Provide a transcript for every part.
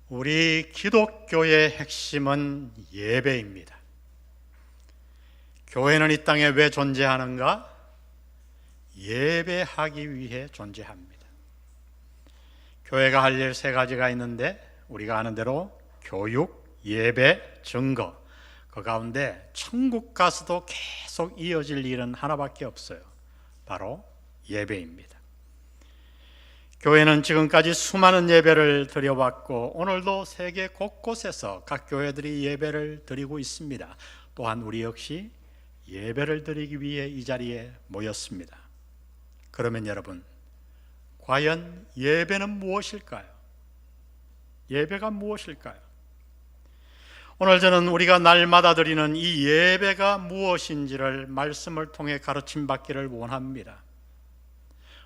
우리 기독교의 핵심은 예배입니다. 교회는 이 땅에 왜 존재하는가? 예배하기 위해 존재합니다. 교회가 할 일 세 가지가 있는데 우리가 아는 대로 교육, 예배, 증거. 그 가운데 천국 가서도 계속 이어질 일은 하나밖에 없어요. 바로 예배입니다. 교회는 지금까지 수많은 예배를 드려왔고 오늘도 세계 곳곳에서 각 교회들이 예배를 드리고 있습니다. 또한 우리 역시 예배를 드리기 위해 이 자리에 모였습니다. 그러면 여러분, 과연 예배는 무엇일까요? 예배가 무엇일까요? 오늘 저는 우리가 날마다 드리는 이 예배가 무엇인지를 말씀을 통해 가르침 받기를 원합니다.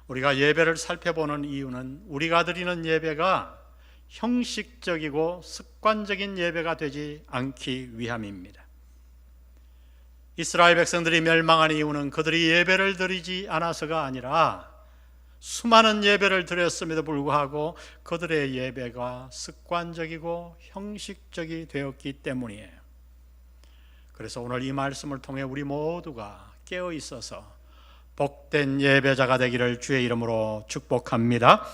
우리가 예배를 살펴보는 이유는 우리가 드리는 예배가 형식적이고 습관적인 예배가 되지 않기 위함입니다. 이스라엘 백성들이 멸망한 이유는 그들이 예배를 드리지 않아서가 아니라 수많은 예배를 드렸음에도 불구하고 그들의 예배가 습관적이고 형식적이 되었기 때문이에요. 그래서 오늘 이 말씀을 통해 우리 모두가 깨어 있어서 복된 예배자가 되기를 주의 이름으로 축복합니다.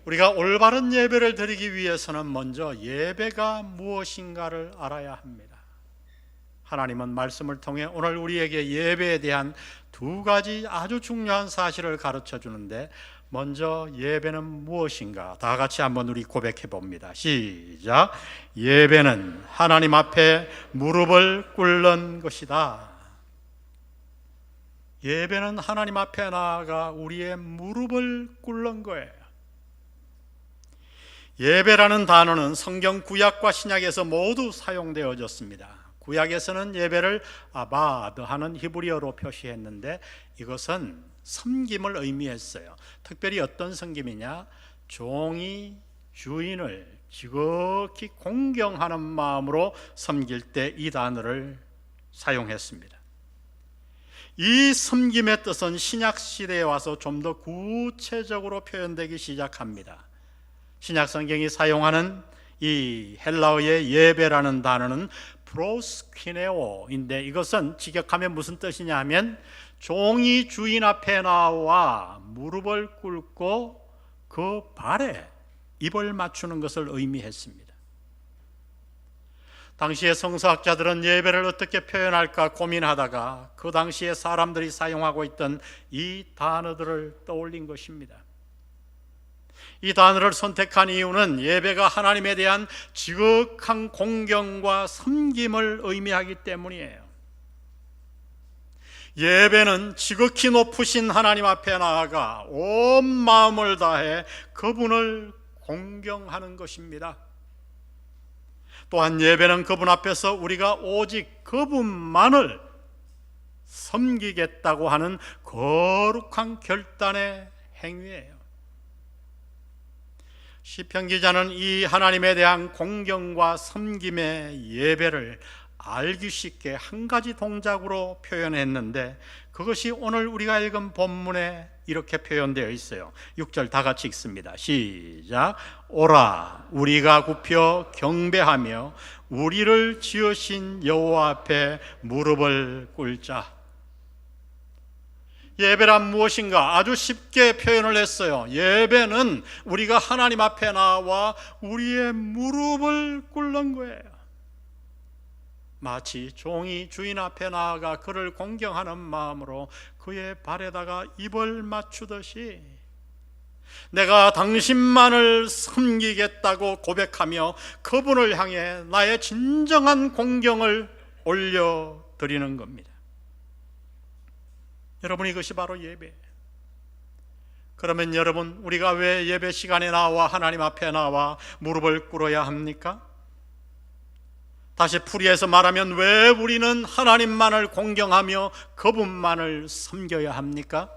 우리가 올바른 예배를 드리기 위해서는 먼저 예배가 무엇인가를 알아야 합니다. 하나님은 말씀을 통해 오늘 우리에게 예배에 대한 두 가지 아주 중요한 사실을 가르쳐 주는데, 먼저 예배는 무엇인가? 다 같이 한번 우리 고백해 봅니다. 시작. 예배는 하나님 앞에 무릎을 꿇는 것이다. 예배는 하나님 앞에 나아가 우리의 무릎을 꿇는 거예요. 예배라는 단어는 성경 구약과 신약에서 모두 사용되어졌습니다. 구약에서는 예배를 아바드 하는 히브리어로 표시했는데 이것은 섬김을 의미했어요. 특별히 어떤 섬김이냐? 종이 주인을 지극히 공경하는 마음으로 섬길 때 이 단어를 사용했습니다. 이 섬김의 뜻은 신약 시대에 와서 좀 더 구체적으로 표현되기 시작합니다. 신약 성경이 사용하는 이 헬라어의 예배라는 단어는 프로스퀴네오인데 이것은 직역하면 무슨 뜻이냐 하면 종이 주인 앞에 나와 무릎을 꿇고 그 발에 입을 맞추는 것을 의미했습니다. 당시의 성서학자들은 예배를 어떻게 표현할까 고민하다가 그 당시에 사람들이 사용하고 있던 이 단어들을 떠올린 것입니다. 이 단어를 선택한 이유는 예배가 하나님에 대한 지극한 공경과 섬김을 의미하기 때문이에요. 예배는 지극히 높으신 하나님 앞에 나아가 온 마음을 다해 그분을 공경하는 것입니다. 또한 예배는 그분 앞에서 우리가 오직 그분만을 섬기겠다고 하는 거룩한 결단의 행위예요. 시편 기자는 이 하나님에 대한 공경과 섬김의 예배를 알기 쉽게 한 가지 동작으로 표현했는데 그것이 오늘 우리가 읽은 본문에 이렇게 표현되어 있어요. 6절 다 같이 읽습니다. 시작. 오라 우리가 굽혀 경배하며 우리를 지으신 여호와 앞에 무릎을 꿇자. 예배란 무엇인가? 아주 쉽게 표현을 했어요. 예배는 우리가 하나님 앞에 나와 우리의 무릎을 꿇는 거예요. 마치 종이 주인 앞에 나아가 그를 공경하는 마음으로 그의 발에다가 입을 맞추듯이 내가 당신만을 섬기겠다고 고백하며 그분을 향해 나의 진정한 공경을 올려드리는 겁니다. 여러분, 이것이 바로 예배예요. 그러면 여러분, 우리가 왜 예배 시간에 나와 하나님 앞에 나와 무릎을 꿇어야 합니까? 다시 풀이해서 말하면 왜 우리는 하나님만을 공경하며 그분만을 섬겨야 합니까?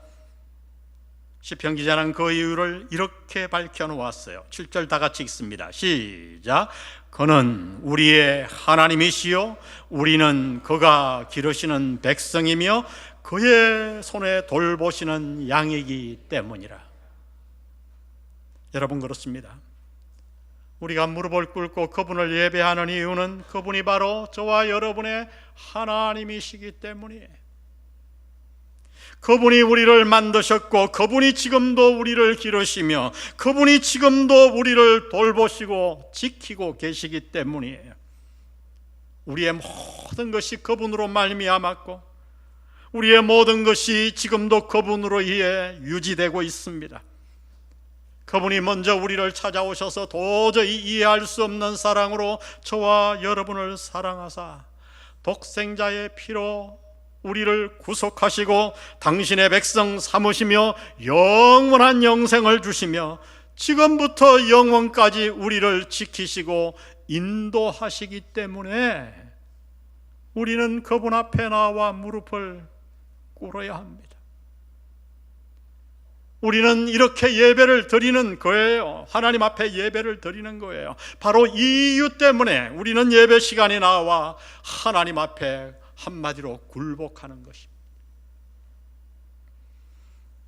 시편 기자는 그 이유를 이렇게 밝혀놓았어요. 7절 다 같이 읽습니다. 시작. 그는 우리의 하나님이시요 우리는 그가 기르시는 백성이며 그의 손에 돌보시는 양이기 때문이라. 여러분, 그렇습니다. 우리가 무릎을 꿇고 그분을 예배하는 이유는 그분이 바로 저와 여러분의 하나님이시기 때문이에요. 그분이 우리를 만드셨고 그분이 지금도 우리를 기르시며 그분이 지금도 우리를 돌보시고 지키고 계시기 때문이에요. 우리의 모든 것이 그분으로 말미암았고 우리의 모든 것이 지금도 그분으로 인해 유지되고 있습니다. 그분이 먼저 우리를 찾아오셔서 도저히 이해할 수 없는 사랑으로 저와 여러분을 사랑하사 독생자의 피로 우리를 구속하시고 당신의 백성 삼으시며 영원한 영생을 주시며 지금부터 영원까지 우리를 지키시고 인도하시기 때문에 우리는 그분 앞에 나와 무릎을 꿇어야 합니다. 우리는 이렇게 예배를 드리는 거예요. 하나님 앞에 예배를 드리는 거예요. 바로 이 이유 때문에 우리는 예배 시간에 나와 하나님 앞에 한마디로 굴복하는 것입니다.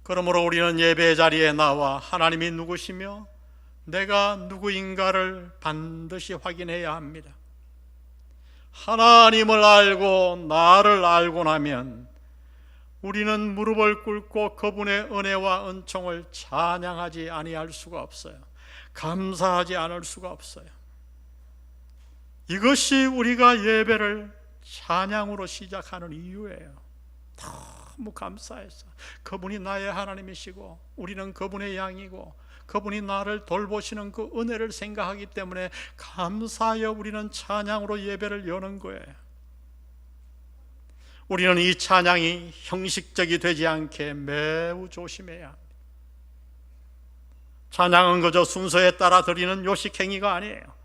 그러므로 우리는 예배 자리에 나와 하나님이 누구시며 내가 누구인가를 반드시 확인해야 합니다. 하나님을 알고 나를 알고 나면 우리는 무릎을 꿇고 그분의 은혜와 은총을 찬양하지 아니할 수가 없어요. 감사하지 않을 수가 없어요. 이것이 우리가 예배를 찬양으로 시작하는 이유예요. 너무 감사해서 그분이 나의 하나님이시고 우리는 그분의 양이고 그분이 나를 돌보시는 그 은혜를 생각하기 때문에 감사하여 우리는 찬양으로 예배를 여는 거예요. 우리는 이 찬양이 형식적이 되지 않게 매우 조심해야 합니다. 찬양은 그저 순서에 따라 드리는 요식행위가 아니에요.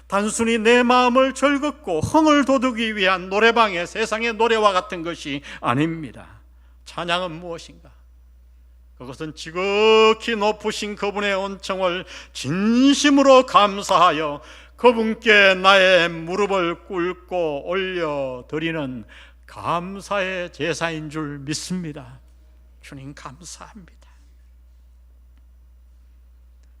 단순히 내 마음을 즐겁고 흥을 돋우기 위한 노래방의 세상의 노래와 같은 것이 아닙니다. 찬양은 무엇인가? 그것은 지극히 높으신 그분의 은총을 진심으로 감사하여 그분께 나의 무릎을 꿇고 올려드리는 감사의 제사인 줄 믿습니다. 주님 감사합니다.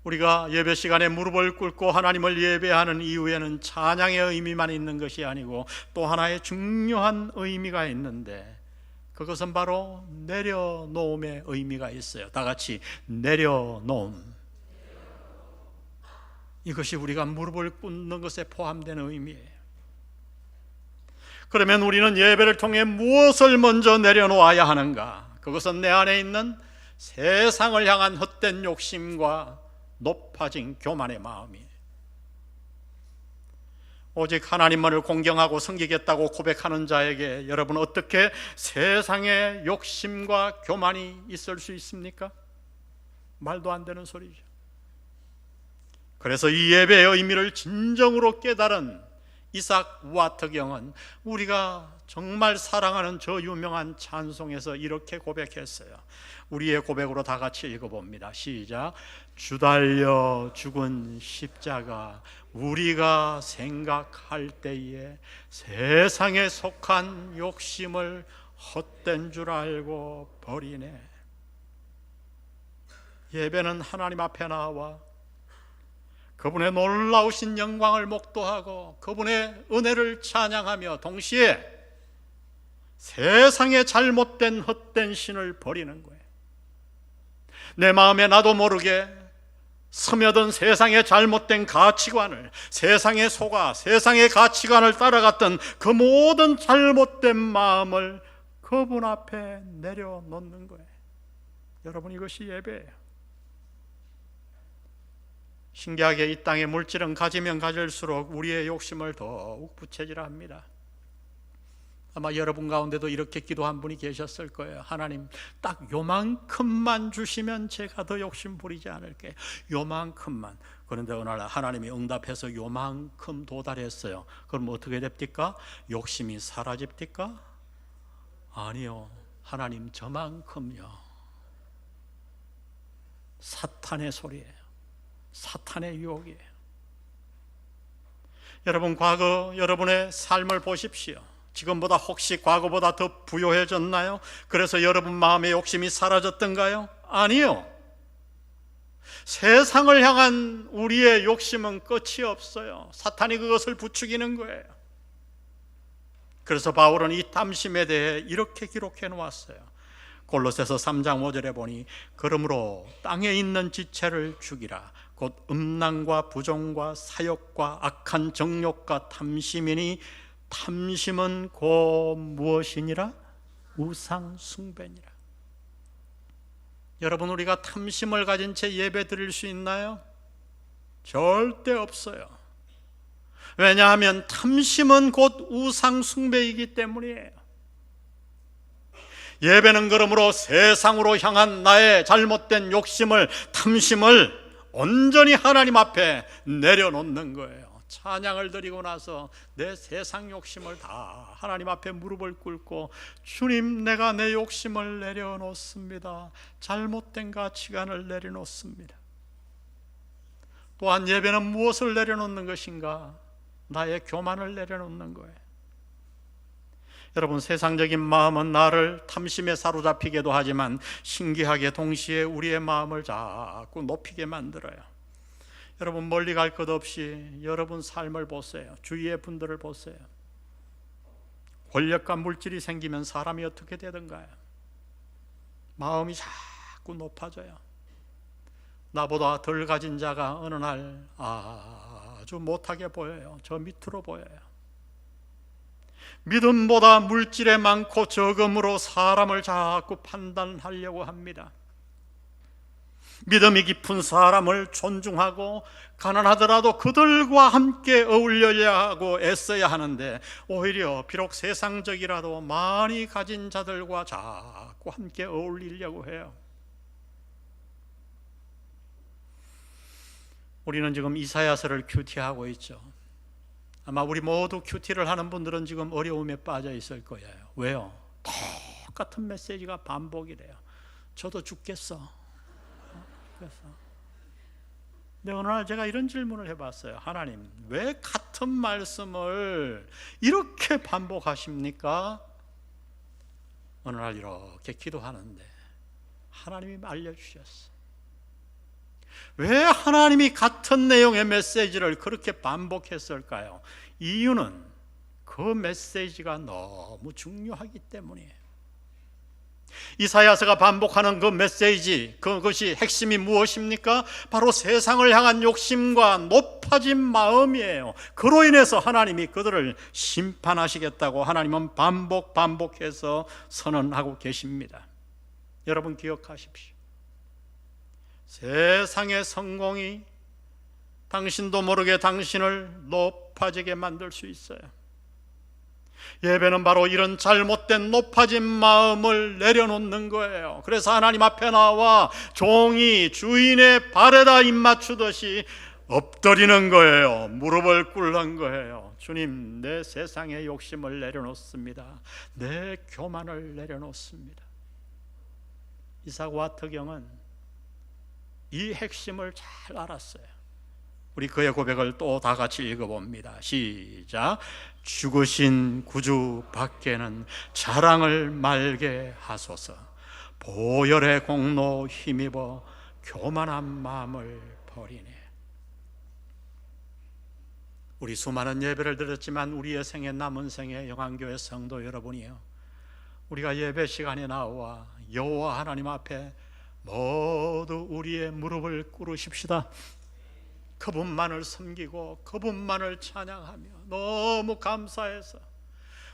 우리가 예배 시간에 무릎을 꿇고 하나님을 예배하는 이유에는 찬양의 의미만 있는 것이 아니고 또 하나의 중요한 의미가 있는데 그것은 바로 내려놓음의 의미가 있어요. 다 같이 내려놓음. 이것이 우리가 무릎을 꿇는 것에 포함되는 의미예요. 그러면 우리는 예배를 통해 무엇을 먼저 내려놓아야 하는가? 그것은 내 안에 있는 세상을 향한 헛된 욕심과 높아진 교만의 마음이에요. 오직 하나님만을 공경하고 섬기겠다고 고백하는 자에게 여러분 어떻게 세상의 욕심과 교만이 있을 수 있습니까? 말도 안 되는 소리죠. 그래서 이 예배의 의미를 진정으로 깨달은 이삭 와트경은 우리가 정말 사랑하는 저 유명한 찬송에서 이렇게 고백했어요. 우리의 고백으로 다 같이 읽어봅니다. 시작. 주 달려 죽은 십자가 우리가 생각할 때에 세상에 속한 욕심을 헛된 줄 알고 버리네. 예배는 하나님 앞에 나와 그분의 놀라우신 영광을 목도하고 그분의 은혜를 찬양하며 동시에 세상의 잘못된 헛된 신을 버리는 거예요. 내 마음에 나도 모르게 스며든 세상의 잘못된 가치관을, 세상의 속아 세상의 가치관을 따라갔던 그 모든 잘못된 마음을 그분 앞에 내려놓는 거예요. 여러분, 이것이 예배예요. 신기하게 이 땅의 물질은 가지면 가질수록 우리의 욕심을 더욱 부채질합니다. 아마 여러분 가운데도 이렇게 기도한 분이 계셨을 거예요. 하나님, 딱 요만큼만 주시면 제가 더 욕심 부리지 않을게요. 요만큼만. 그런데 어느 날 하나님이 응답해서 요만큼 도달했어요. 그럼 어떻게 됩니까? 욕심이 사라집니까? 아니요. 하나님, 저만큼요. 사탄의 소리예요. 사탄의 유혹이에요. 여러분, 과거 여러분의 삶을 보십시오. 지금보다 혹시 과거보다 더 부유해졌나요? 그래서 여러분 마음의 욕심이 사라졌던가요? 아니요. 세상을 향한 우리의 욕심은 끝이 없어요. 사탄이 그것을 부추기는 거예요. 그래서 바울은 이 탐심에 대해 이렇게 기록해 놓았어요. 골로새서 3장 5절에 보니 그러므로 땅에 있는 지체를 죽이라. 곧 음란과 부정과 사욕과 악한 정욕과 탐심이니 탐심은 곧 무엇이니라? 우상 숭배니라. 여러분, 우리가 탐심을 가진 채 예배 드릴 수 있나요? 절대 없어요. 왜냐하면 탐심은 곧 우상 숭배이기 때문이에요. 예배는 그러므로 세상으로 향한 나의 잘못된 욕심을, 탐심을 온전히 하나님 앞에 내려놓는 거예요. 찬양을 드리고 나서 내 세상 욕심을 다 하나님 앞에 무릎을 꿇고, 주님, 내가 내 욕심을 내려놓습니다. 잘못된 가치관을 내려놓습니다. 또한 예배는 무엇을 내려놓는 것인가? 나의 교만을 내려놓는 거예요. 여러분, 세상적인 마음은 나를 탐심에 사로잡히게도 하지만 신기하게 동시에 우리의 마음을 자꾸 높이게 만들어요. 여러분, 멀리 갈 것 없이 여러분 삶을 보세요. 주위의 분들을 보세요. 권력과 물질이 생기면 사람이 어떻게 되던가요? 마음이 자꾸 높아져요. 나보다 덜 가진 자가 어느 날 아주 못하게 보여요. 저 밑으로 보여요. 믿음보다 물질에 많고 적음으로 사람을 자꾸 판단하려고 합니다. 믿음이 깊은 사람을 존중하고 가난하더라도 그들과 함께 어울려야 하고 애써야 하는데, 오히려 비록 세상적이라도 많이 가진 자들과 자꾸 함께 어울리려고 해요. 우리는 지금 이사야서를 큐티하고 있죠. 아마 우리 모두 큐티를 하는 분들은 지금 어려움에 빠져 있을 거예요. 왜요? 똑같은 메시지가 반복이래요. 저도 죽겠어. 그래서 근데 어느 날 제가 이런 질문을 해봤어요. 하나님, 왜 같은 말씀을 이렇게 반복하십니까? 어느 날 이렇게 기도하는데 하나님이 알려주셨어요. 왜 하나님이 같은 내용의 메시지를 그렇게 반복했을까요? 이유는 그 메시지가 너무 중요하기 때문이에요. 이사야서가 반복하는 그 메시지, 그것이 핵심이 무엇입니까? 바로 세상을 향한 욕심과 높아진 마음이에요. 그로 인해서 하나님이 그들을 심판하시겠다고 하나님은 반복해서 선언하고 계십니다. 여러분, 기억하십시오. 세상의 성공이 당신도 모르게 당신을 높아지게 만들 수 있어요. 예배는 바로 이런 잘못된 높아진 마음을 내려놓는 거예요. 그래서 하나님 앞에 나와 종이 주인의 발에다 입맞추듯이 엎드리는 거예요. 무릎을 꿇는 거예요. 주님, 내 세상의 욕심을 내려놓습니다. 내 교만을 내려놓습니다. 이삭 와트경은 이 핵심을 잘 알았어요. 우리 그의 고백을 또 다 같이 읽어봅니다. 시작. 죽으신 구주 밖에는 자랑을 말게 하소서. 보혈의 공로 힘입어 교만한 마음을 버리네. 우리 수많은 예배를 드렸지만 우리의 생에, 남은 생에 영안교회 성도 여러분이요, 우리가 예배 시간에 나와 여호와 하나님 앞에 모두 우리의 무릎을 꿇으십시다. 그분만을 섬기고 그분만을 찬양하며 너무 감사해서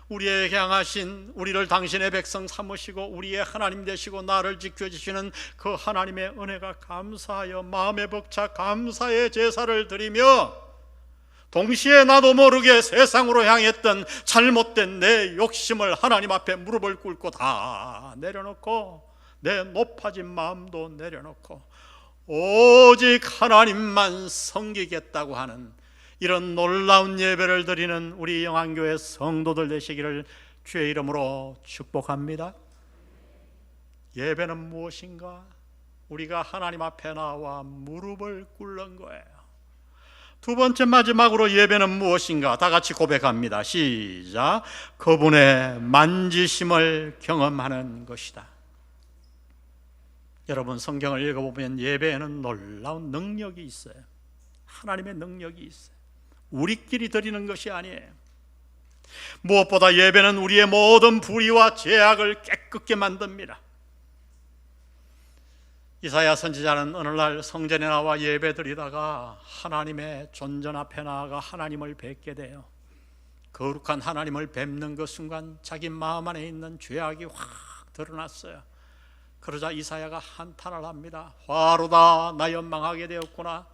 우리에게 향하신, 우리를 당신의 백성 삼으시고 우리의 하나님 되시고 나를 지켜주시는 그 하나님의 은혜가 감사하여 마음에 벅차 감사의 제사를 드리며, 동시에 나도 모르게 세상으로 향했던 잘못된 내 욕심을 하나님 앞에 무릎을 꿇고 다 내려놓고, 내 높아진 마음도 내려놓고 오직 하나님만 섬기겠다고 하는 이런 놀라운 예배를 드리는 우리 영안교회 성도들 되시기를 주의 이름으로 축복합니다. 예배는 무엇인가? 우리가 하나님 앞에 나와 무릎을 꿇는 거예요. 두 번째, 마지막으로 예배는 무엇인가? 다 같이 고백합니다. 시작. 그분의 만지심을 경험하는 것이다. 여러분, 성경을 읽어보면 예배에는 놀라운 능력이 있어요. 하나님의 능력이 있어요. 우리끼리 드리는 것이 아니에요. 무엇보다 예배는 우리의 모든 불의와 죄악을 깨끗게 만듭니다. 이사야 선지자는 어느 날 성전에 나와 예배드리다가 하나님의 존전 앞에 나아가 하나님을 뵙게 돼요. 거룩한 하나님을 뵙는 그 순간 자기 마음 안에 있는 죄악이 확 드러났어요. 그러자 이사야가 한탄을 합니다. 화로다, 나 연망하게 되었구나.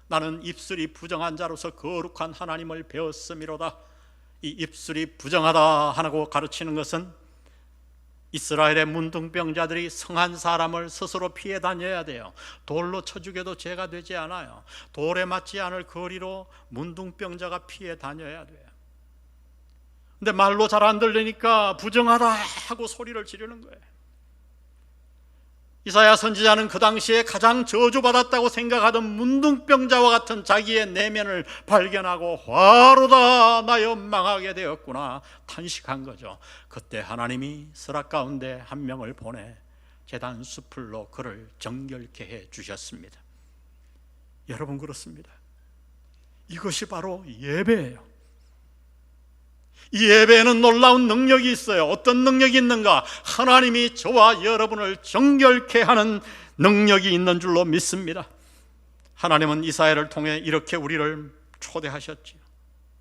나는 입술이 부정한 자로서 거룩한 하나님을 배웠음이로다. 이 입술이 부정하다 하고 가르치는 것은 이스라엘의 문둥병자들이 성한 사람을 스스로 피해 다녀야 돼요. 돌로 쳐 죽여도 죄가 되지 않아요. 돌에 맞지 않을 거리로 문둥병자가 피해 다녀야 돼요. 근데 말로 잘 안 들리니까 부정하다 하고 소리를 지르는 거예요. 이사야 선지자는 그 당시에 가장 저주받았다고 생각하던 문둥병자와 같은 자기의 내면을 발견하고 화로다, 나 연망하게 되었구나 탄식한 거죠. 그때 하나님이 스라 가운데 한 명을 보내 제단 수풀로 그를 정결케 해 주셨습니다. 여러분, 그렇습니다. 이것이 바로 예배예요. 이 예배에는 놀라운 능력이 있어요. 어떤 능력이 있는가? 하나님이 저와 여러분을 정결케 하는 능력이 있는 줄로 믿습니다. 하나님은 이사야를 통해 이렇게 우리를 초대하셨지요.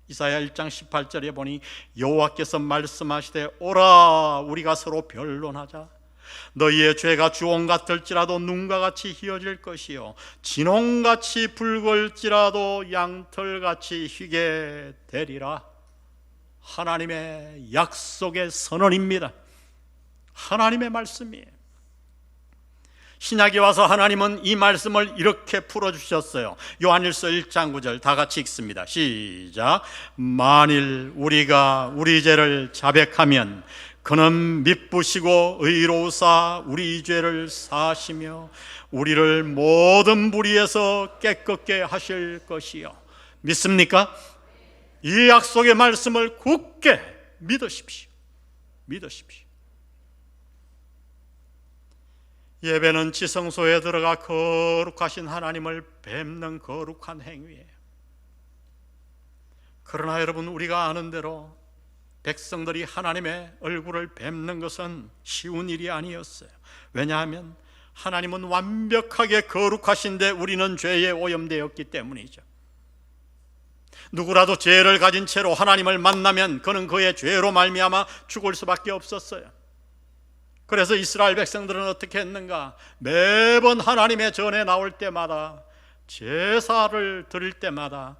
이사야 1장 18절에 보니 여호와께서 말씀하시되 오라, 우리가 서로 변론하자. 너희의 죄가 주홍 같을지라도 눈과 같이 희어질 것이요 진홍같이 붉을지라도 양털같이 희게 되리라. 하나님의 약속의 선언입니다. 하나님의 말씀이에요. 신약에 와서 하나님은 이 말씀을 이렇게 풀어주셨어요. 요한일서 1장 9절 다 같이 읽습니다. 시작. 만일 우리가 우리 죄를 자백하면 그는 미쁘시고 의로우사 우리 죄를 사하시며 우리를 모든 불의에서 깨끗게 하실 것이요. 믿습니까? 이 약속의 말씀을 굳게 믿으십시오. 믿으십시오. 예배는 지성소에 들어가 거룩하신 하나님을 뵙는 거룩한 행위예요. 그러나 여러분, 우리가 아는 대로 백성들이 하나님의 얼굴을 뵙는 것은 쉬운 일이 아니었어요. 왜냐하면 하나님은 완벽하게 거룩하신데 우리는 죄에 오염되었기 때문이죠. 누구라도 죄를 가진 채로 하나님을 만나면 그는 그의 죄로 말미암아 죽을 수밖에 없었어요. 그래서 이스라엘 백성들은 어떻게 했는가? 매번 하나님의 전에 나올 때마다, 제사를 드릴 때마다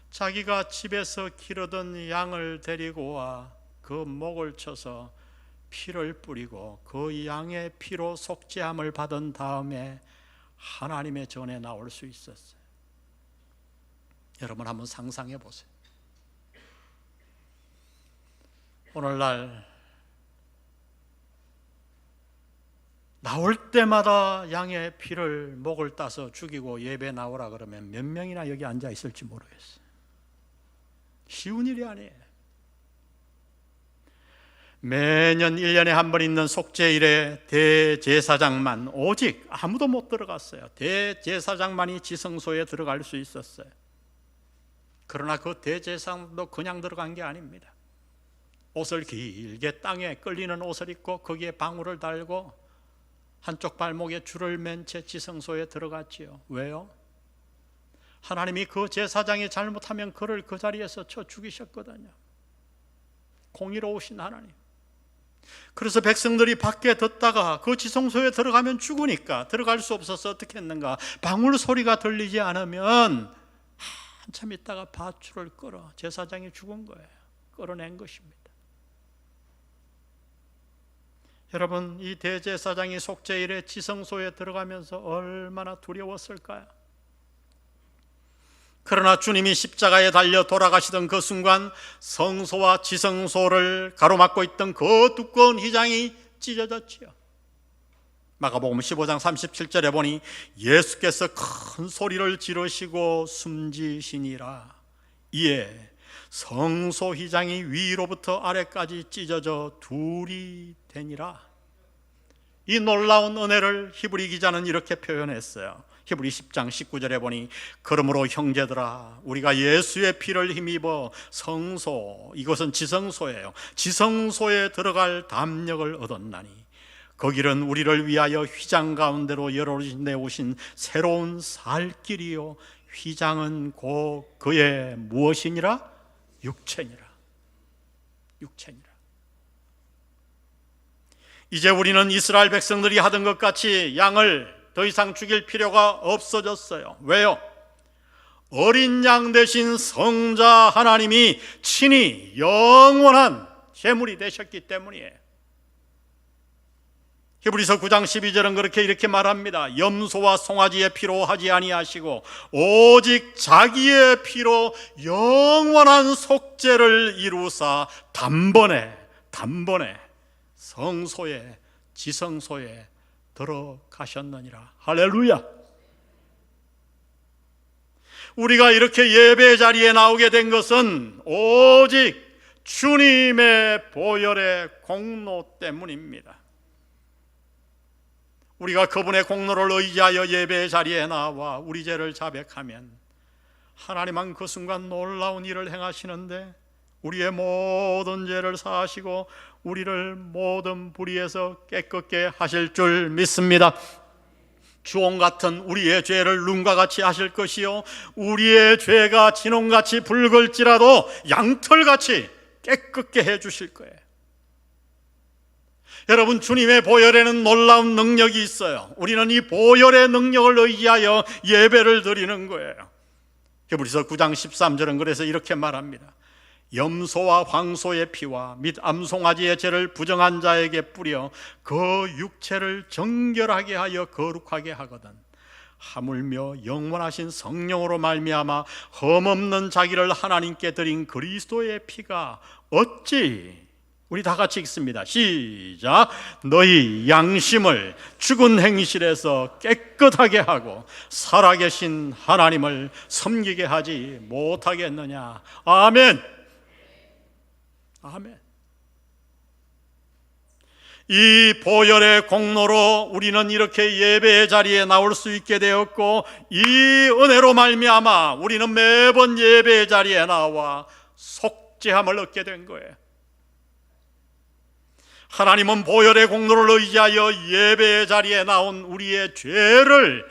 자기가 집에서 기르던 양을 데리고 와 그 목을 쳐서 피를 뿌리고 그 양의 피로 속죄함을 받은 다음에 하나님의 전에 나올 수 있었어요. 여러분, 한번 상상해 보세요. 오늘날 나올 때마다 양의 피를 목을 따서 죽이고 예배 나오라 그러면 몇 명이나 여기 앉아 있을지 모르겠어요. 쉬운 일이 아니에요. 매년 1년에 한 번 있는 속죄일에 대제사장만, 오직 아무도 못 들어갔어요. 대제사장만이 지성소에 들어갈 수 있었어요. 그러나 그 대제사장도 그냥 들어간 게 아닙니다. 옷을 길게 땅에 끌리는 옷을 입고 거기에 방울을 달고 한쪽 발목에 줄을 맨 채 지성소에 들어갔지요. 왜요? 하나님이 그 제사장이 잘못하면 그를 그 자리에서 쳐 죽이셨거든요. 공의로우신 하나님. 그래서 백성들이 밖에 듣다가 그 지성소에 들어가면 죽으니까 들어갈 수 없어서 어떻게 했는가? 방울 소리가 들리지 않으면 한참 있다가 밧줄을 끌어 제사장이 죽은 거예요. 끌어낸 것입니다. 여러분, 이 대제사장이 속죄일에 지성소에 들어가면서 얼마나 두려웠을까요? 그러나 주님이 십자가에 달려 돌아가시던 그 순간 성소와 지성소를 가로막고 있던 그 두꺼운 휘장이 찢어졌지요. 마가복음 15장 37절에 보니 예수께서 큰 소리를 지르시고 숨지시니라. 이에 성소 휘장이 위로부터 아래까지 찢어져 둘이 되니라. 이 놀라운 은혜를 히브리 기자는 이렇게 표현했어요. 히브리 10장 19절에 보니 그러므로 형제들아 우리가 예수의 피를 힘입어 성소, 이것은 지성소예요, 지성소에 들어갈 담력을 얻었나니 그 길은 우리를 위하여 휘장 가운데로 열어내오신 새로운 살 길이요 휘장은 곧 그의 무엇이니라? 육체니라. 이제 우리는 이스라엘 백성들이 하던 것 같이 양을 더 이상 죽일 필요가 없어졌어요. 왜요? 어린 양 대신 성자 하나님이 친히 영원한 제물이 되셨기 때문이에요. 히브리서 9장 12절은 이렇게 말합니다. 염소와 송아지의 피로 하지 아니하시고 오직 자기의 피로 영원한 속죄를 이루사 단번에 성소에 지성소에 들어가셨느니라. 할렐루야. 우리가 이렇게 예배 자리에 나오게 된 것은 오직 주님의 보혈의 공로 때문입니다. 우리가 그분의 공로를 의지하여 예배 자리에 나와 우리 죄를 자백하면 하나님은 그 순간 놀라운 일을 행하시는데 우리의 모든 죄를 사하시고 우리를 모든 불의에서 깨끗게 하실 줄 믿습니다. 주홍 같은 우리의 죄를 눈과 같이 하실 것이요 우리의 죄가 진홍같이 붉을지라도 양털같이 깨끗게 해주실 거예요. 여러분, 주님의 보혈에는 놀라운 능력이 있어요. 우리는 이 보혈의 능력을 의지하여 예배를 드리는 거예요. 히브리서 9장 13절은 그래서 이렇게 말합니다. 염소와 황소의 피와 및 암송아지의 죄를 부정한 자에게 뿌려 그 육체를 정결하게 하여 거룩하게 하거든 하물며 영원하신 성령으로 말미암아 흠없는 자기를 하나님께 드린 그리스도의 피가 어찌, 우리 다 같이 읽습니다. 시작. 너희 양심을 죽은 행실에서 깨끗하게 하고 살아계신 하나님을 섬기게 하지 못하겠느냐. 아멘. 아멘. 이 보혈의 공로로 우리는 이렇게 예배의 자리에 나올 수 있게 되었고 이 은혜로 말미암아 우리는 매번 예배의 자리에 나와 속죄함을 얻게 된 거예요. 하나님은 보혈의 공로를 의지하여 예배의 자리에 나온 우리의 죄를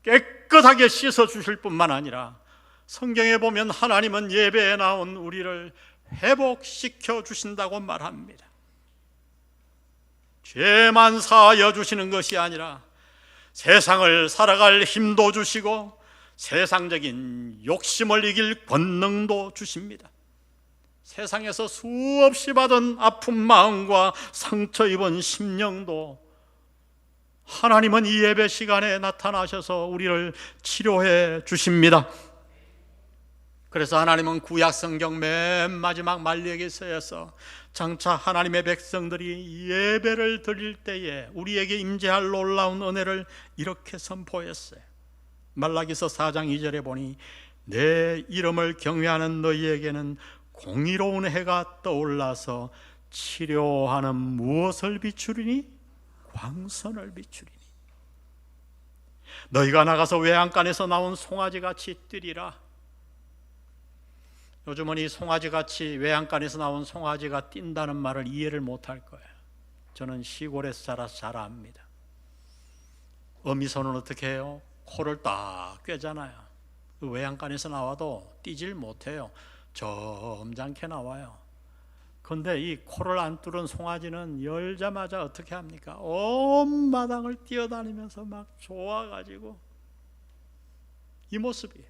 깨끗하게 씻어 주실 뿐만 아니라 성경에 보면 하나님은 예배에 나온 우리를 회복시켜 주신다고 말합니다. 죄만 사하여 주시는 것이 아니라 세상을 살아갈 힘도 주시고 세상적인 욕심을 이길 권능도 주십니다. 세상에서 수없이 받은 아픈 마음과 상처 입은 심령도 하나님은 이 예배 시간에 나타나셔서 우리를 치료해 주십니다. 그래서 하나님은 구약 성경 맨 마지막 만리에게서에서 장차 하나님의 백성들이 예배를 드릴 때에 우리에게 임재할 놀라운 은혜를 이렇게 선포했어요. 말라기서 4장 2절에 보니 내 이름을 경외하는 너희에게는 공의로운 해가 떠올라서 치료하는 무엇을 비추리니? 광선을 비추리니. 너희가 나가서 외양간에서 나온 송아지같이 뛰리라. 요즘은 이 송아지같이 외양간에서 나온 송아지가 뛴다는 말을 이해를 못할 거예요. 저는 시골에서 자라서 잘 압니다. 어미소는 어떻게 해요? 코를 딱 꿰잖아요. 외양간에서 나와도 뛰질 못해요. 점잖게 나와요. 그런데 이 코를 안 뚫은 송아지는 열자마자 어떻게 합니까? 온 마당을 뛰어다니면서 막 좋아가지고 이 모습이에요.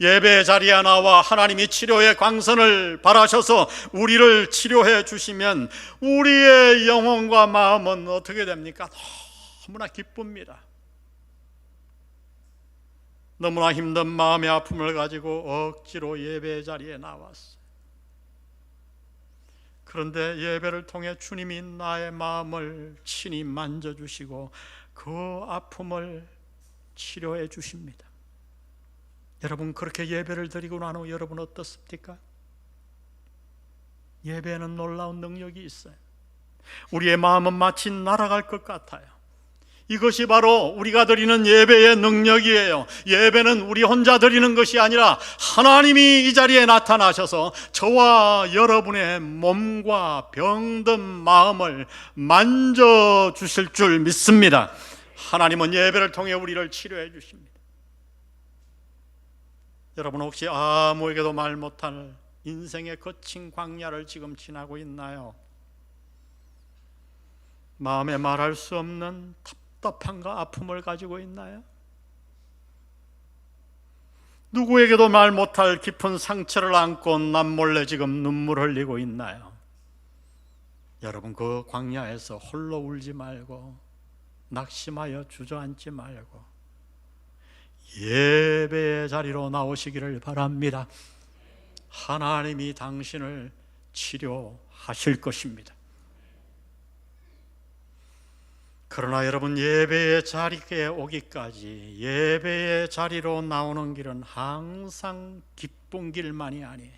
예배 자리에 나와 하나님이 치료의 광선을 바라셔서 우리를 치료해 주시면 우리의 영혼과 마음은 어떻게 됩니까? 너무나 기쁩니다. 너무나 힘든 마음의 아픔을 가지고 억지로 예배 자리에 나왔어요. 그런데 예배를 통해 주님이 나의 마음을 친히 만져주시고 그 아픔을 치료해 주십니다. 여러분, 그렇게 예배를 드리고 난 후 여러분 어떻습니까? 예배에는 놀라운 능력이 있어요. 우리의 마음은 마치 날아갈 것 같아요. 이것이 바로 우리가 드리는 예배의 능력이에요. 예배는 우리 혼자 드리는 것이 아니라 하나님이 이 자리에 나타나셔서 저와 여러분의 몸과 병든 마음을 만져주실 줄 믿습니다. 하나님은 예배를 통해 우리를 치료해 주십니다. 여러분 혹시 아무에게도 말 못할 인생의 거친 광야를 지금 지나고 있나요? 마음에 말할 수 없는 답답함과 아픔을 가지고 있나요? 누구에게도 말 못할 깊은 상처를 안고 남몰래 지금 눈물 흘리고 있나요? 여러분, 그 광야에서 홀로 울지 말고 낙심하여 주저앉지 말고 예배의 자리로 나오시기를 바랍니다. 하나님이 당신을 치료하실 것입니다. 그러나 여러분, 예배의 자리에 오기까지 예배의 자리로 나오는 길은 항상 기쁜 길만이 아니에요.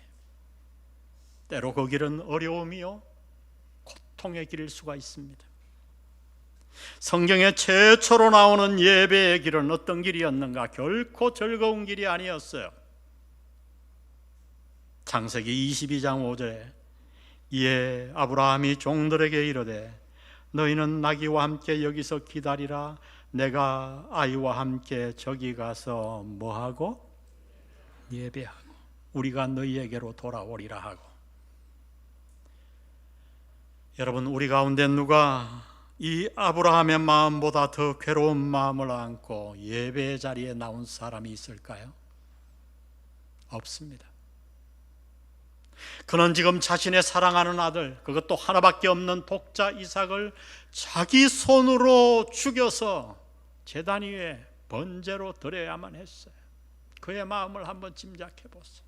때로 그 길은 어려움이요 고통의 길일 수가 있습니다. 성경에 최초로 나오는 예배의 길은 어떤 길이었는가? 결코 즐거운 길이 아니었어요. 창세기 22장 5절에 이에 아브라함이 종들에게 이르되 너희는 나귀와 함께 여기서 기다리라. 내가 아이와 함께 저기 가서 뭐하고? 예배하고 우리가 너희에게로 돌아오리라 하고. 여러분, 우리 가운데 누가 이 아브라함의 마음보다 더 괴로운 마음을 안고 예배의 자리에 나온 사람이 있을까요? 없습니다. 그는 지금 자신의 사랑하는 아들, 그것도 하나밖에 없는 독자 이삭을 자기 손으로 죽여서 제단 위에 번제로 드려야만 했어요. 그의 마음을 한번 짐작해 보세요.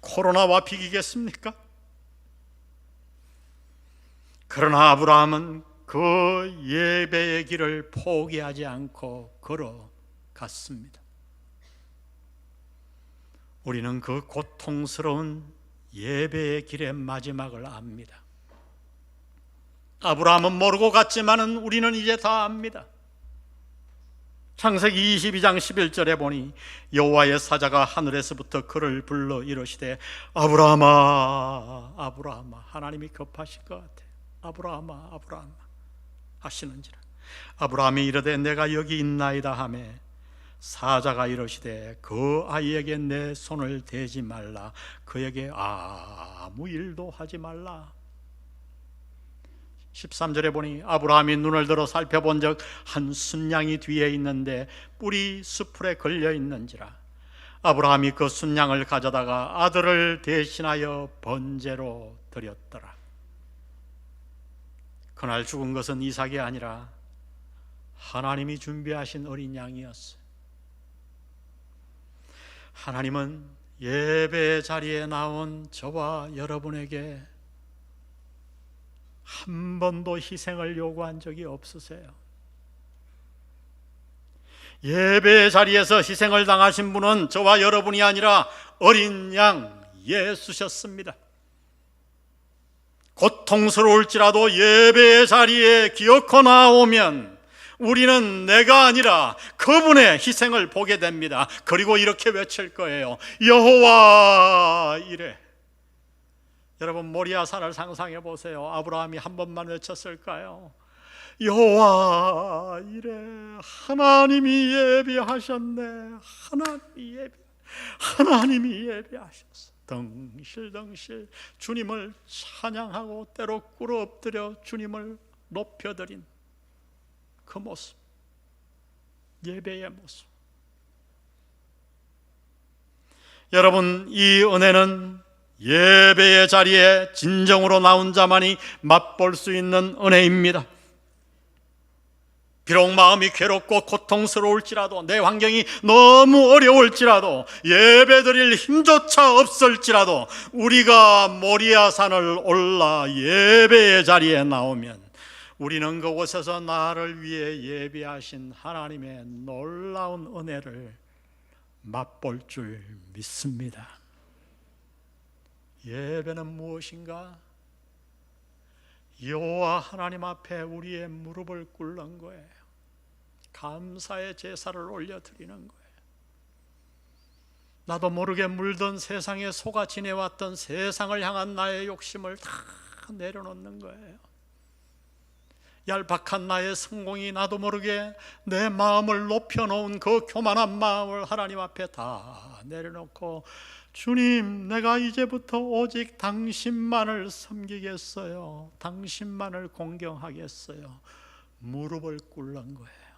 코로나와 비기겠습니까? 그러나 아브라함은 그 예배의 길을 포기하지 않고 걸어갔습니다. 우리는 그 고통스러운 예배의 길의 마지막을 압니다. 아브라함은 모르고 갔지만은 우리는 이제 다 압니다. 창세기 22장 11절에 보니 여호와의 사자가 하늘에서부터 그를 불러 이르시되 아브라함아 아브라함아. 하나님이 급하실 것 같아요. 아브라함아 아브라함아 하시는지라. 아브라함이 이르되 내가 여기 있나이다 하며 사자가 이르시되 그 아이에게 내 손을 대지 말라. 그에게 아무 일도 하지 말라. 13절에 보니 아브라함이 눈을 들어 살펴본 적 한 순양이 뒤에 있는데 뿔이 수풀에 걸려 있는지라. 아브라함이 그 순양을 가져다가 아들을 대신하여 번제로 드렸더라. 그날 죽은 것은 이삭이 아니라 하나님이 준비하신 어린 양이었어요. 하나님은 예배의 자리에 나온 저와 여러분에게 한 번도 희생을 요구한 적이 없으세요. 예배의 자리에서 희생을 당하신 분은 저와 여러분이 아니라 어린 양 예수셨습니다. 고통스러울지라도 예배의 자리에 기어코 나오면 우리는 내가 아니라 그분의 희생을 보게 됩니다. 그리고 이렇게 외칠 거예요. 여호와 이레. 여러분, 모리아산을 상상해 보세요. 아브라함이 한 번만 외쳤을까요? 여호와 이레. 하나님이 예비하셨네. 하나님이 예비하셨어. 덩실덩실 주님을 찬양하고 때로 꿇어 엎드려 주님을 높여드린 그 모습, 예배의 모습. 여러분, 이 은혜는 예배의 자리에 진정으로 나온 자만이 맛볼 수 있는 은혜입니다. 비록 마음이 괴롭고 고통스러울지라도, 내 환경이 너무 어려울지라도, 예배드릴 힘조차 없을지라도 우리가 모리아산을 올라 예배의 자리에 나오면 우리는 그곳에서 나를 위해 예비하신 하나님의 놀라운 은혜를 맛볼 줄 믿습니다. 예배는 무엇인가? 여호와 하나님 앞에 우리의 무릎을 꿇는 거예요. 감사의 제사를 올려드리는 거예요. 나도 모르게 물든 세상에 속아 지내왔던 세상을 향한 나의 욕심을 다 내려놓는 거예요. 얄팍한 나의 성공이 나도 모르게 내 마음을 높여놓은 그 교만한 마음을 하나님 앞에 다 내려놓고, 주님, 내가 이제부터 오직 당신만을 섬기겠어요. 당신만을 공경하겠어요. 무릎을 꿇는 거예요.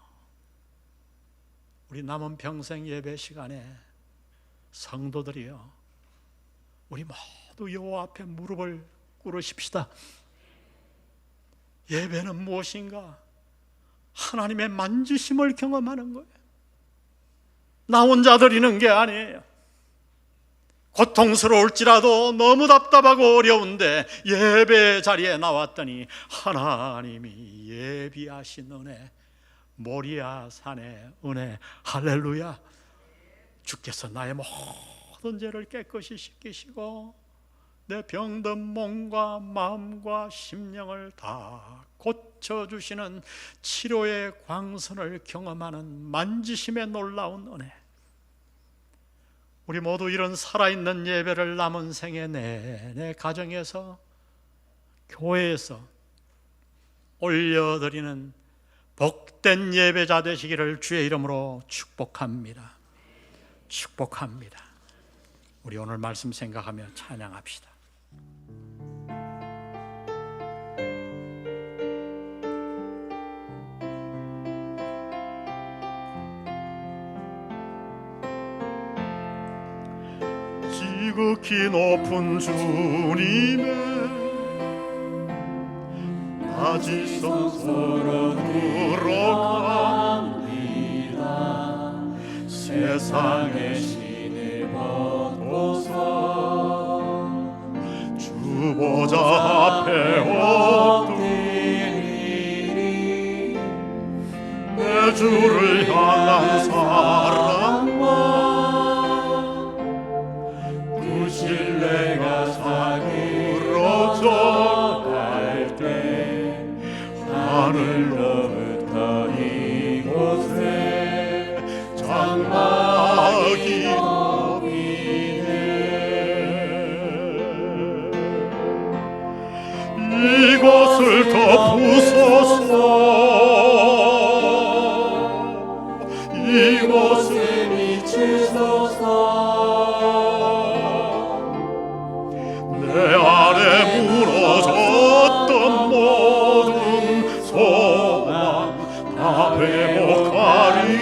우리 남은 평생 예배 시간에 성도들이요, 우리 모두 여호와 앞에 무릎을 꿇으십시다. 예배는 무엇인가? 하나님의 만지심을 경험하는 거예요. 나 혼자 드리는 게 아니에요. 고통스러울지라도 너무 답답하고 어려운데 예배 자리에 나왔더니 하나님이 예비하신 은혜, 모리아 산의 은혜, 할렐루야. 주께서 나의 모든 죄를 깨끗이 씻기시고 내 병든 몸과 마음과 심령을 다 고쳐주시는 치료의 광선을 경험하는 만지심의 놀라운 은혜. 우리 모두 이런 살아있는 예배를 남은 생애 내내 가정에서, 교회에서 올려드리는 복된 예배자 되시기를 주의 이름으로 축복합니다. 축복합니다. 우리 오늘 말씀 생각하며 찬양합시다. 지극히 높은 주님의 낮이 성소로 들어갑니다. 세상의 신을 벗고서 주 보좌 앞에 엎드리리. 내 주를 향한 사랑과 그 신뢰가 사그러져 갈 때 하늘로부터 이곳에 장막이 높이네. 이곳을 덮으소서. 이곳을 비추소서. 내 안에 무너졌던 모든 소망 다 회복하리니.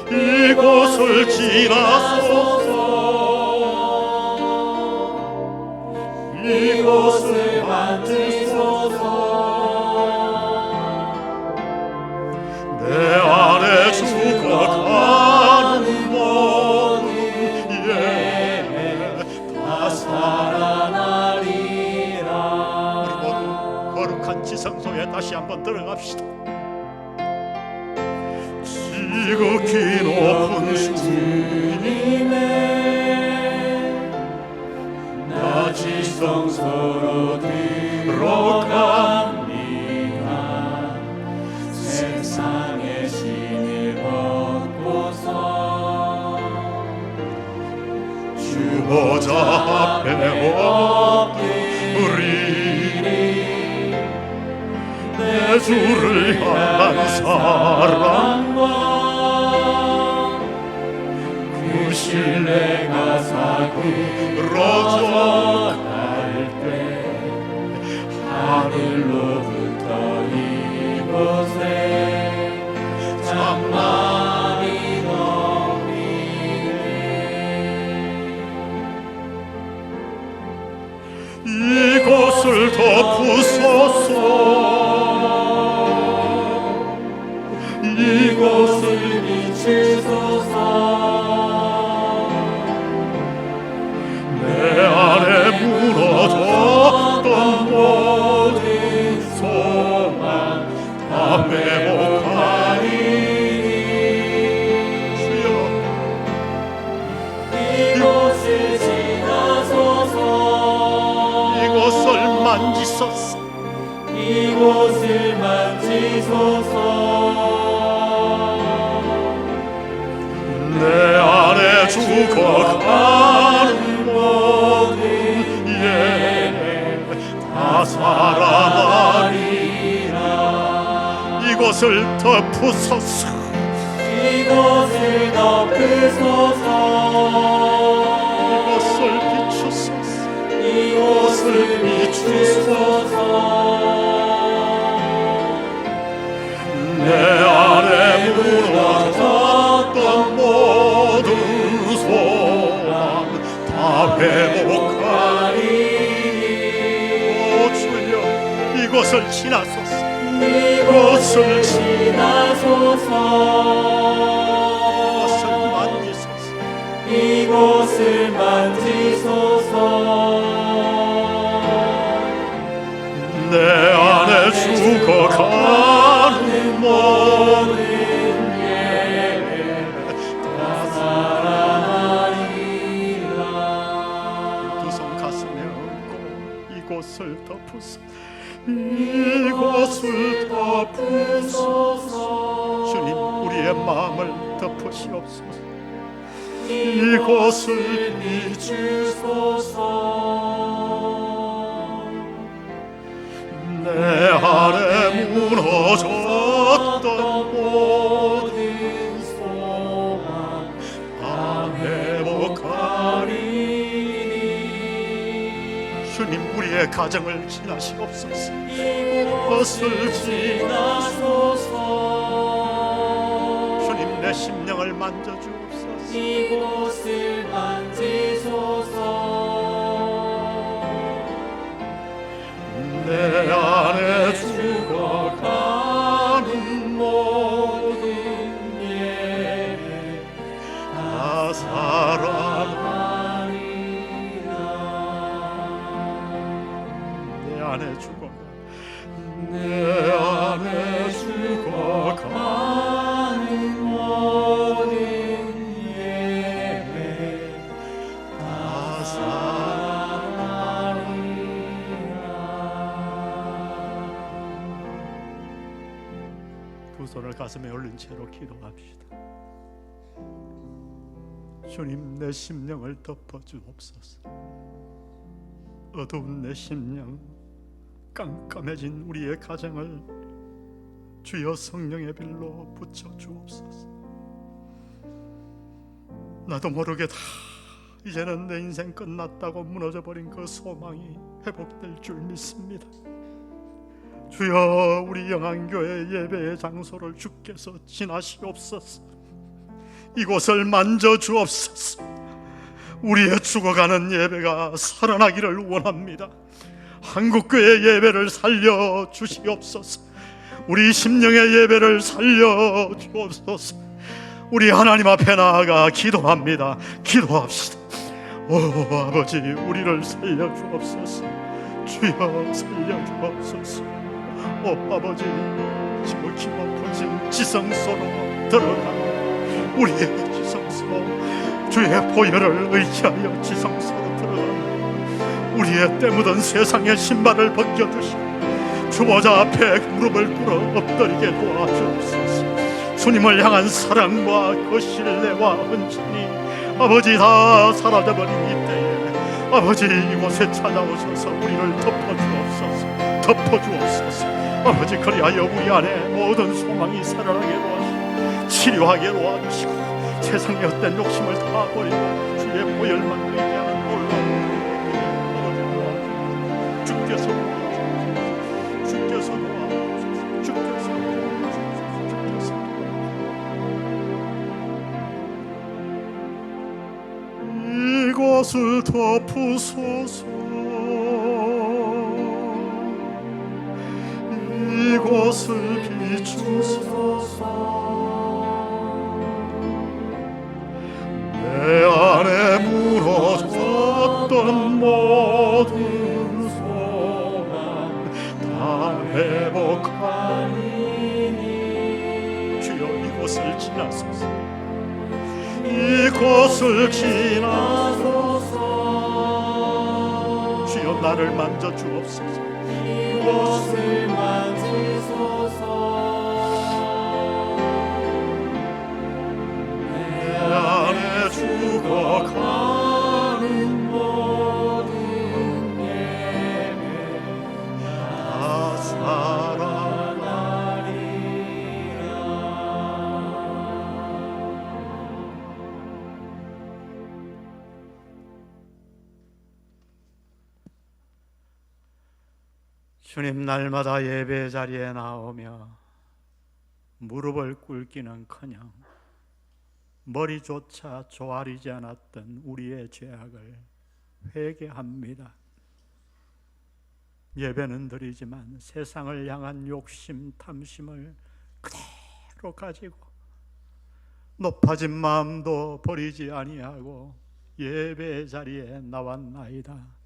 이곳을 지나소서. 이곳을 만지소서. 내 안에 죽어가는 모든 예배 다 살아나리라. 우리 모두 거룩한 지성소에 다시 한번 들어갑시다. 지극히 높은 주님의 낮이 성소로 들어갑니다. 세상의 신을 벗고서 주 보좌 앞에 엎드리리. 내 주를 향한 사랑과 그 신뢰가 사그러져 갈 때 하늘로부터 이곳에 장막이 높이네. 이곳을 덮으소서. 이곳을 비추소서. 내 안에 무너졌던 모든 이곳을 만지소서. 내 안에 죽어가는 모든 예배 다 살아나리라. 이곳을 덮으소서. 이곳을 덮으소서. 이곳을 비추소서. 이곳을 비추소서. 내 안에 무너졌던 모든 소망 다 회복하리니. 오 주여, 이곳을 지나소서. 이곳을 지나소서. 이곳을 만지소서. 내 안에 죽어가는 모든 예배 다 살아나리라. 두 손 가슴에 얹고 이곳을 덮으소서. 이곳을 덮으소서. 주님, 우리의 마음을 덮으시옵소서. 이곳을 비추소서. 내 안에 무너졌던 모든 소망 다 회복하리니. 주님, 우리의 가정을 지나시옵소서. 이곳을 지나소서. 주님, 내 심령을 만져주옵소서. 이곳을 만지소서. 내 안에 죽어가는 모든 예배 다 살아나리라. 내 안에 죽어가는 모든 예배 다 살아나리라. 두 손을 가슴에 올린 채로 기도합시다. 주님, 내 심령을 덮어주옵소서. 어두운 내 심령, 깜깜해진 우리의 가정을 주여 성령의 빛로 붙여주옵소서. 나도 모르게 다 이제는 내 인생 끝났다고 무너져버린 그 소망이 회복될 줄 믿습니다. 주여, 우리 영안교회 예배의 장소를 주께서 지나시옵소서. 이곳을 만져주옵소서. 우리의 죽어가는 예배가 살아나기를 원합니다. 한국교회 예배를 살려주시옵소서. 우리 심령의 예배를 살려주옵소서. 우리 하나님 앞에 나아가 기도합니다. 기도합시다. 오 아버지, 우리를 살려주옵소서. 주여, 살려주옵소서. 오 아버지, 지극히 높으신 지성소로 들어가 우리의 지성소, 주의 보혈을 의지하여 지성소로 들어가는 우리의 때 묻은 세상의 신발을 벗겨주시고 주보자 앞에 무릎을 꿇어 엎드리게 도와주옵소서. 주님을 향한 사랑과 그 신뢰와 헌신이 아버지 다 사라져버린 이때에 아버지, 이곳에 찾아오셔서 우리를 덮어주옵소서. 덮어주옵소서. 아버지, 그리하여 우리 안에 모든 소망이 살아나게 도와주시고 치료하게 도와주시고 세상의 헛된 욕심을 다 버리고 주의 보혈만 의지하는 놀라운 아버지 도와주옵소서. 주께서 도와주옵소서. 주께서 도와주옵소서. 주께서 도와주옵소서. 이곳을 덮으소서. 이곳을 비추소서. 내 안에 무너졌던 모든 소망 다 회복하리니. 주여, 이곳을 지나소서. 이곳을 지나소서. 주여, 나를 만져 주옵소서. 이곳을 만지소서. 내 안에 죽어가는 모든 예배 다 살아나리라. 주님, 날마다 예배 자리에 나오며 무릎을 꿇기는커녕 머리조차 조아리지 않았던 우리의 죄악을 회개합니다. 예배는 드리지만 세상을 향한 욕심, 탐심을 그대로 가지고 높아진 마음도 버리지 아니하고 예배 자리에 나왔나이다.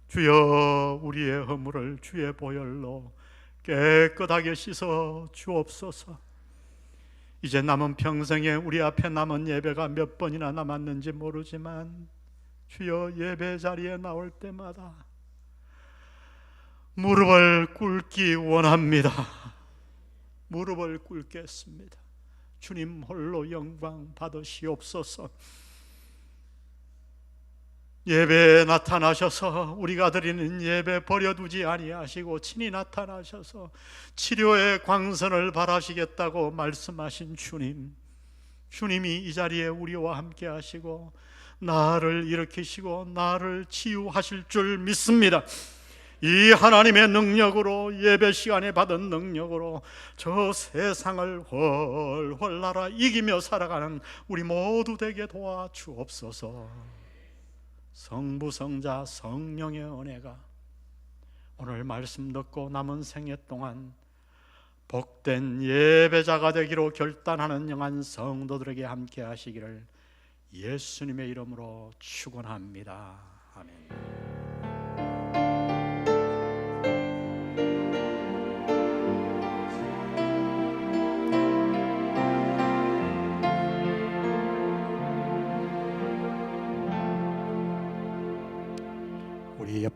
주여, 우리의 허물을 주의 보혈로 깨끗하게 씻어 주옵소서. 이제 남은 평생에 우리 앞에 남은 예배가 몇 번이나 남았는지 모르지만 주여, 예배 자리에 나올 때마다 무릎을 꿇기 원합니다. 무릎을 꿇겠습니다. 주님 홀로 영광 받으시옵소서. 예배에 나타나셔서 우리가 드리는 예배 버려두지 아니하시고 친히 나타나셔서 치료의 광선을 발하시겠다고 말씀하신 주님, 주님이 이 자리에 우리와 함께 하시고 나를 일으키시고 나를 치유하실 줄 믿습니다. 이 하나님의 능력으로, 예배 시간에 받은 능력으로 저 세상을 훨훨 날아 이기며 살아가는 우리 모두 되게 도와주옵소서. 성부, 성자, 성령의 은혜가 오늘 말씀 듣고 남은 생애 동안 복된 예배자가 되기로 결단하는 영한 성도들에게 함께 하시기를 예수님의 이름으로 축원합니다. 아멘. 우리 옆에